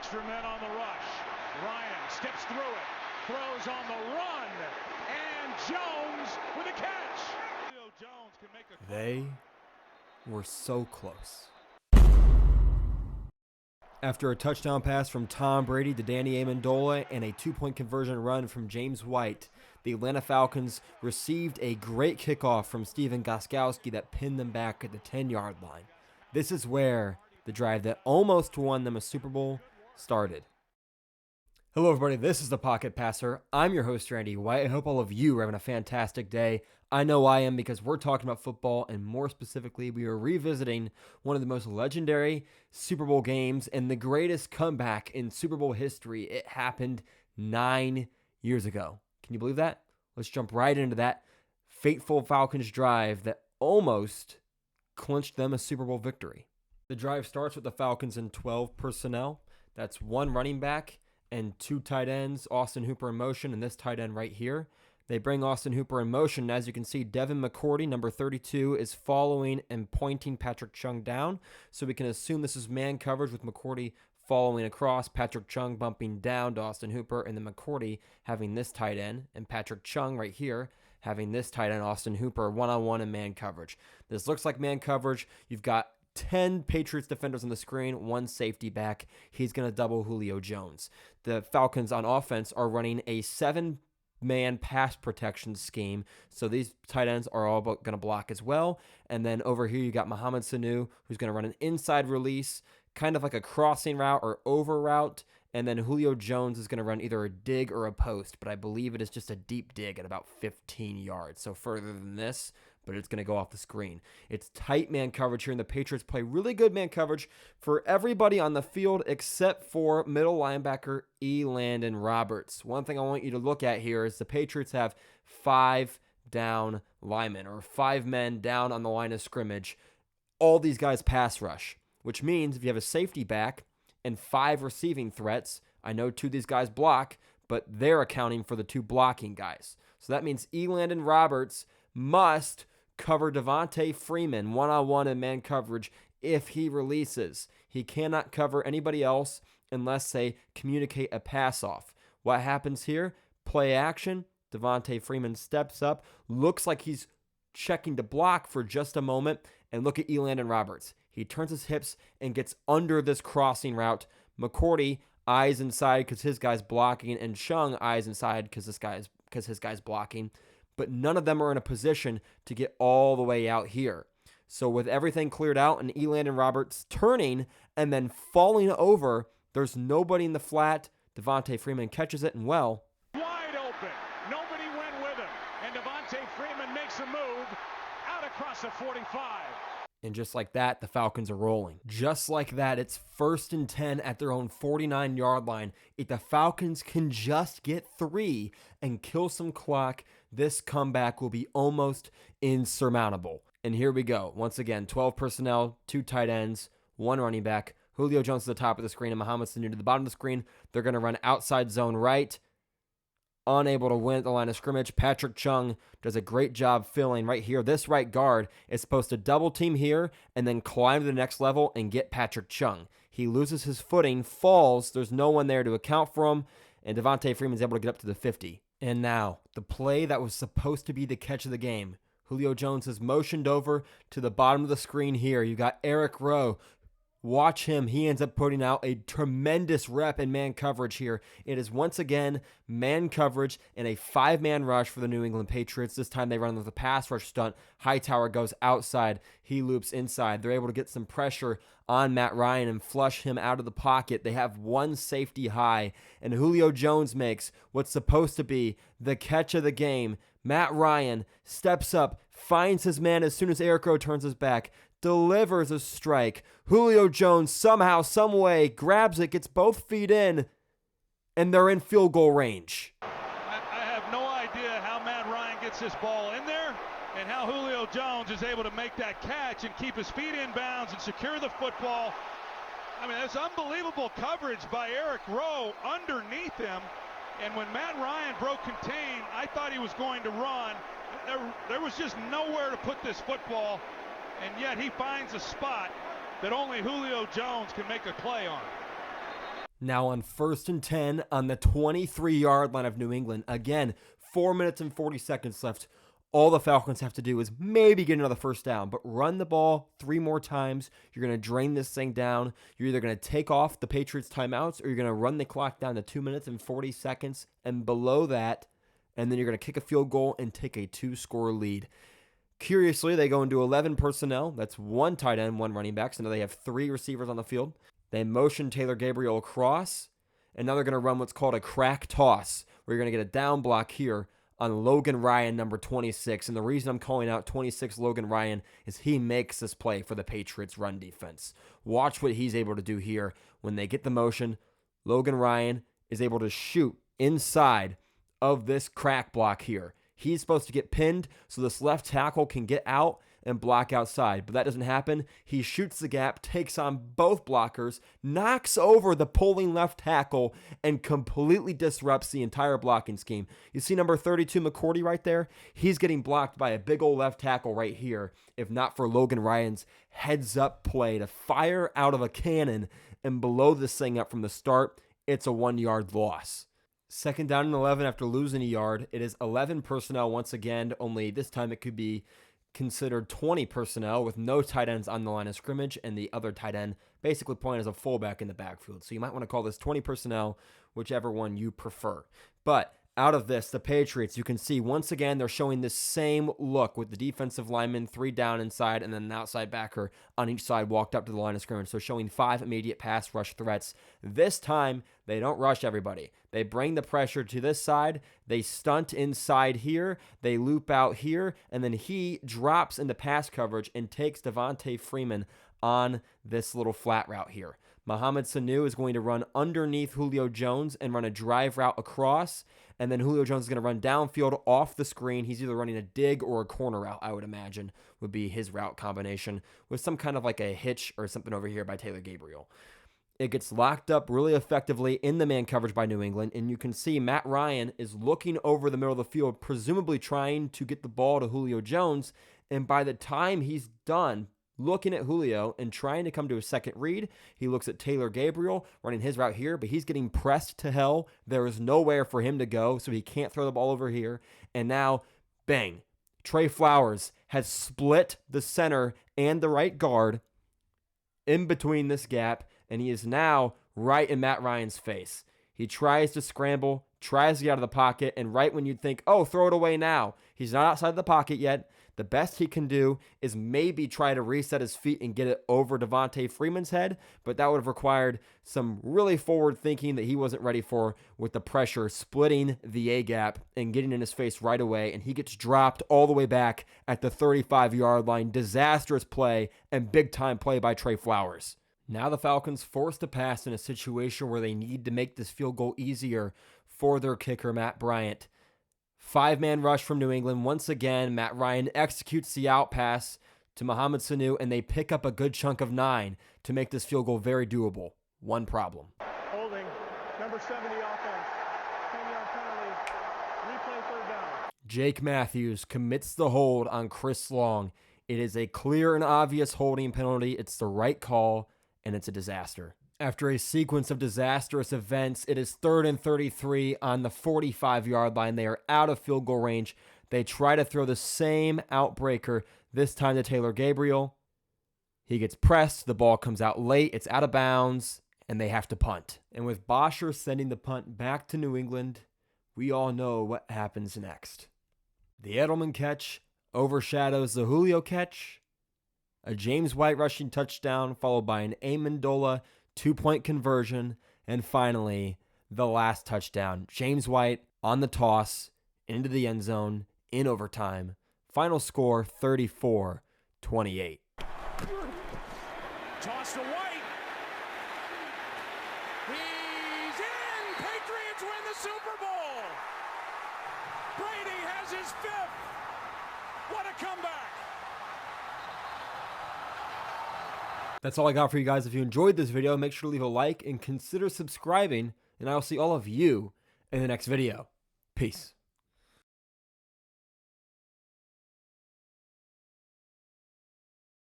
extra men on the rush. Ryan steps through it, throws on the run, and Jones with a catch. Jones can make a They were so close. After a touchdown pass from Tom Brady to Danny Amendola and a two-point conversion run from James White, the Atlanta Falcons received a great kickoff from Stephen Gostkowski that pinned them back at the 10-yard line. This is where the drive that almost won them a Super Bowl started. Hello everybody, this is The Pocket Passer. I'm your host, Randy White. I hope all of you are having a fantastic day. I know I am, because we're talking about football, and more specifically, we are revisiting one of the most legendary Super Bowl games and the greatest comeback in Super Bowl history. It happened 9 years ago. Can you believe that? Let's jump right into that fateful Falcons drive that almost clinched them a Super Bowl victory. The drive starts with the Falcons in 12 personnel. That's one running back and two tight ends, Austin Hooper in motion, and this tight end right here. They bring Austin Hooper in motion, and as you can see, Devin McCourty, number 32, is following and pointing Patrick Chung down. So we can assume this is man coverage with McCourty following across, Patrick Chung bumping down to Austin Hooper, and then McCourty having this tight end, and Patrick Chung right here having this tight end, Austin Hooper, one-on-one in man coverage. This looks like man coverage. You've got 10 Patriots defenders on the screen, one safety back. He's going to double Julio Jones. The Falcons on offense are running a 7-man pass protection scheme, so these tight ends are all going to block as well. And then over here you got Mohamed Sanu, who's going to run an inside release, kind of like a crossing route or over route. And then Julio Jones is going to run either a dig or a post, but I believe it is just a deep dig at about 15 yards. So further than this, but it's going to go off the screen. It's tight man coverage here, and the Patriots play really good man coverage for everybody on the field except for middle linebacker Elandon Roberts. One thing I want you to look at here is the Patriots have 5 down linemen, or 5 men down on the line of scrimmage. All these guys pass rush, which means if you have a safety back and 5 receiving threats, I know 2 of these guys block, but they're accounting for the 2 blocking guys. So that means Elandon Roberts must cover Devontae Freeman one-on-one in man coverage if he releases. He cannot cover anybody else unless they communicate a pass off. What happens here? Play action. Devontae Freeman steps up, looks like he's checking to block for just a moment, and look at Elandon Roberts. He turns his hips and gets under this crossing route. McCourty eyes inside because his guy's blocking, and Chung eyes inside because his guy's blocking. But none of them are in a position to get all the way out here. So with everything cleared out and Elandon Roberts turning and then falling over, there's nobody in the flat. Devontae Freeman catches it, and well, wide open. Nobody went with him. And Devontae Freeman makes a move out across the 45. And just like that, the Falcons are rolling. Just like that, it's 1st and 10 at their own 49-yard line. If the Falcons can just get 3 and kill some clock, this comeback will be almost insurmountable. And here we go. Once again, 12 personnel, 2 tight ends, 1 running back. Julio Jones to the top of the screen and Mohamed Sanu to the bottom of the screen. They're going to run outside zone right. Unable to win at the line of scrimmage. Patrick Chung does a great job filling right here. This right guard is supposed to double team here and then climb to the next level and get Patrick Chung. He loses his footing, falls. There's no one there to account for him, and Devontae Freeman's able to get up to the 50. And now, the play that was supposed to be the catch of the game. Julio Jones has motioned over to the bottom of the screen here. You got Eric Rowe. Watch him. He ends up putting out a tremendous rep in man coverage here. It is once again man coverage and a 5-man rush for the New England Patriots. This time they run with a pass rush stunt. Hightower goes outside. He loops inside. They're able to get some pressure on Matt Ryan and flush him out of the pocket. They have 1 safety high, and Julio Jones makes what's supposed to be the catch of the game. Matt Ryan steps up, finds his man as soon as Eric Rowe turns his back, delivers a strike. Julio Jones somehow, some way, grabs it, gets both feet in, and they're in field goal range. I have no idea how Matt Ryan gets this ball in there and how Julio Jones is able to make that catch and keep his feet in bounds and secure the football. I mean, that's unbelievable coverage by Eric Rowe underneath him. And when Matt Ryan broke contain, I thought he was going to run. There was just nowhere to put this football, and yet he finds a spot that only Julio Jones can make a play on. Now on 1st and 10 on the 23-yard line of New England. Again, 4 minutes and 40 seconds left. All the Falcons have to do is maybe get another first down, but run the ball 3 more times. You're going to drain this thing down. You're either going to take off the Patriots timeouts or you're going to run the clock down to 2 minutes and 40 seconds and below that, and then you're going to kick a field goal and take a 2-score lead. Curiously, they go into 11 personnel. That's 1 tight end, 1 running back, so now they have 3 receivers on the field. They motion Taylor Gabriel across, and now they're going to run what's called a crack toss, where you're going to get a down block here on Logan Ryan, number 26. And the reason I'm calling out 26 Logan Ryan is he makes this play for the Patriots run defense. Watch what he's able to do here. When they get the motion, Logan Ryan is able to shoot inside of this crack block here. He's supposed to get pinned so this left tackle can get out and block outside, but that doesn't happen. He shoots the gap, takes on both blockers, knocks over the pulling left tackle, and completely disrupts the entire blocking scheme. You see number 32 McCourty right there? He's getting blocked by a big old left tackle right here, if not for Logan Ryan's heads-up play to fire out of a cannon and blow this thing up from the start. It's a 1-yard loss. 2nd down and 11 after losing a yard. It is 11 personnel once again, only this time it could be considered 20 personnel with no tight ends on the line of scrimmage and the other tight end basically playing as a fullback in the backfield. So you might want to call this 20 personnel, whichever one you prefer. But out of this, the Patriots, you can see once again they're showing this same look with the defensive lineman 3 down inside and then an outside backer on each side walked up to the line of scrimmage. So showing 5 immediate pass rush threats. This time, they don't rush everybody. They bring the pressure to this side. They stunt inside here. They loop out here. And then he drops into pass coverage and takes Devontae Freeman on this little flat route here. Mohamed Sanu is going to run underneath Julio Jones and run a drive route across. And then Julio Jones is going to run downfield off the screen. He's either running a dig or a corner route, I would imagine, would be his route combination with some kind of like a hitch or something over here by Taylor Gabriel. It gets locked up really effectively in the man coverage by New England, and you can see Matt Ryan is looking over the middle of the field, presumably trying to get the ball to Julio Jones, and by the time he's done looking at Julio and trying to come to a second read, he looks at Taylor Gabriel running his route here, but he's getting pressed to hell. There is nowhere for him to go, so he can't throw the ball over here, and now, bang, Trey Flowers has split the center and the right guard in between this gap, and he is now right in Matt Ryan's face. He tries to scramble, tries to get out of the pocket, and right when you'd think, oh, throw it away now, he's not outside the pocket yet. The best he can do is maybe try to reset his feet and get it over Devontae Freeman's head, but that would have required some really forward thinking that he wasn't ready for with the pressure splitting the A-gap and getting in his face right away, and he gets dropped all the way back at the 35-yard line. Disastrous play and big-time play by Trey Flowers. Now the Falcons forced to pass in a situation where they need to make this field goal easier for their kicker, Matt Bryant. 5-man rush from New England. Once again, Matt Ryan executes the out pass to Mohamed Sanu, and they pick up a good chunk of 9 to make this field goal very doable. One problem. Holding, number 70 offense, 10-yard penalty, replay 3rd down. Jake Matthews commits the hold on Chris Long. It is a clear and obvious holding penalty. It's the right call, and it's a disaster. After a sequence of disastrous events, it is 3rd and 33 on the 45-yard line. They are out of field goal range. They try to throw the same outbreaker, this time to Taylor Gabriel. He gets pressed. The ball comes out late. It's out of bounds, and they have to punt. And with Bosher sending the punt back to New England, we all know what happens next. The Edelman catch overshadows the Julio catch. A James White rushing touchdown followed by an Amendola 2-point conversion, and finally, the last touchdown. James White on the toss, into the end zone, in overtime. Final score, 34-28. Toss to White. He's in! Patriots win the Super Bowl! Brady has his 5th! What a comeback! That's all I got for you guys. If you enjoyed this video, make sure to leave a like and consider subscribing, and I'll see all of you in the next video. Peace.